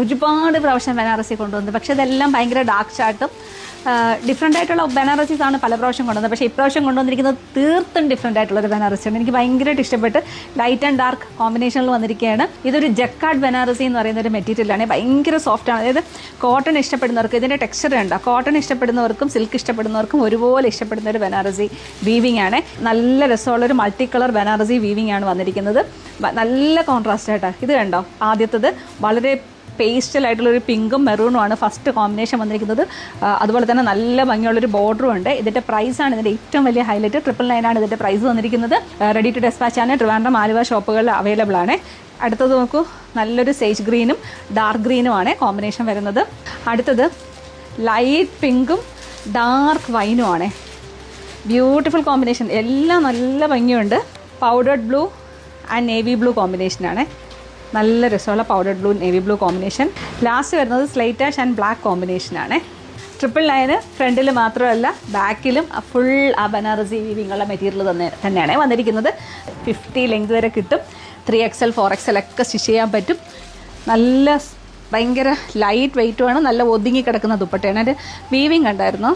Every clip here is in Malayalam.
ഒരുപാട് പ്രാവശ്യം ബനാറസി കൊണ്ടുവന്നത്. പക്ഷേ ഇതെല്ലാം ഭയങ്കര ഡാർക്ക് ചാർട്ടും ഡിഫറെൻ്റ് ആയിട്ടുള്ള ബനാറസീസാണ് പല പ്രാവശ്യം കൊണ്ടുവന്നത്. പക്ഷേ ഇപ്രാവശ്യം കൊണ്ടുവന്നിരിക്കുന്നത് തീർത്തും ഡിഫറെൻ്റ് ആയിട്ടുള്ളൊരു ബനാറസിയാണ്. എനിക്ക് ഭയങ്കരമായിട്ട് ഇഷ്ടപ്പെട്ട് ലൈറ്റ് ആൻഡ് ഡാർക്ക് കോമ്പിനേഷനിൽ വന്നിരിക്കുകയാണ്. ഇതൊരു ജക്കാർഡ് ബനാറസി എന്ന് പറയുന്ന ഒരു മെറ്റീരിയലാണ്. ഭയങ്കര സോഫ്റ്റാണ്. അതായത് കോട്ടൺ ഇഷ്ടപ്പെടുന്നവർക്ക് ഇതിൻ്റെ ടെക്സ്ചർ ഉണ്ട്. കോട്ടൺ ഇഷ്ടപ്പെടുന്നവർക്കും സിൽക്ക് ഇഷ്ടപ്പെടുന്നവർക്കും ഒരുപോലെ ഇഷ്ടപ്പെടുന്ന ഒരു ബനാറസി വീവിംഗ് ആണ്. നല്ല രസമുള്ളൊരു മൾട്ടി കളർ ബനാറസി വീവിംഗ് ആണ് വന്നിരിക്കുന്നത്. നല്ല കോൺട്രാസ്റ്റ് ആയിട്ടാണ്. ഇത് കണ്ടോ, ആദ്യത്തത് വളരെ പേസ്റ്റലായിട്ടുള്ളൊരു പിങ്കും മെറൂണുമാണ് ഫസ്റ്റ് കോമ്പിനേഷൻ വന്നിരിക്കുന്നത്. അതുപോലെ തന്നെ നല്ല ഭംഗിയുള്ളൊരു ബോർഡറും ഉണ്ട്. ഇതിൻ്റെ പ്രൈസാണ് ഇതിൻ്റെ ഏറ്റവും വലിയ ഹൈലൈറ്റ്. 999 ആണ് ഇതിൻ്റെ പ്രൈസ് വന്നിരിക്കുന്നത്. റെഡി ടു ഡെസ്പാച്ച് ആണ്. ട്രിവാൻഡ്രം ആലുവ ഷോപ്പുകളിൽ അവൈലബിൾ ആണ്. അടുത്തത് നോക്കൂ, നല്ലൊരു സേജ് ഗ്രീനും ഡാർക്ക് ഗ്രീനുമാണ് കോമ്പിനേഷൻ വരുന്നത്. അടുത്തത് ലൈറ്റ് പിങ്കും ഡാർക്ക് വൈനുമാണ്. ബ്യൂട്ടിഫുൾ കോമ്പിനേഷൻ, എല്ലാം നല്ല ഭംഗിയുണ്ട്. Powdered blue and navy blue കോമ്പിനേഷനാണ്. നല്ല രസമുള്ള powder blue navy blue combination. Last വരുന്നത് സ്ലേറ്റ് ആഷ് ആൻഡ് ബ്ലാക്ക് കോമ്പിനേഷനാണ്. 999 ഫ്രണ്ടിൽ മാത്രമല്ല ബാക്കിലും ഫുൾ ആ ബനാറസി വീവിങ്ങുള്ള മെറ്റീരിയൽ തന്നെയാണ് വന്നിരിക്കുന്നത്. 50 ലെങ്ത് വരെ കിട്ടും. 3XL 4XL ഒക്കെ സ്റ്റിച്ച് ചെയ്യാൻ പറ്റും. നല്ല ഭയങ്കര ലൈറ്റ് വെയ്റ്റുമാണ്. നല്ല ഒതുങ്ങി കിടക്കുന്ന ദുപ്പട്ടയാണ്. അതിൻ്റെ വീവിങ് ഉണ്ടായിരുന്നു.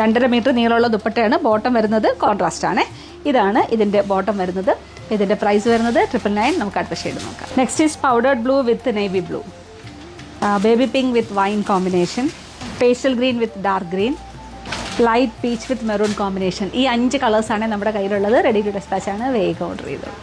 2.5 മീറ്റർ നീളമുള്ള ദുപ്പട്ടയാണ്. ബോട്ടം വരുന്നത് കോൺട്രാസ്റ്റ് ആണ്. ഇതാണ് ഇതിൻ്റെ ബോട്ടം വരുന്നത്. ഇതിൻ്റെ പ്രൈസ് വരുന്നത് 999. നമുക്ക് അടുത്ത ഷെയ്ഡ് നോക്കാം. Next is powdered blue with navy blue, baby pink with wine combination, pastel green with dark green, light peach with maroon combination. ഈ 5 കളേഴ്സാണ് നമ്മുടെ കയ്യിലുള്ളത്. റെഡി ടു ഡെസ്പാച്ച് ആണ്. വേഗം ഓർഡർ ചെയ്തത്.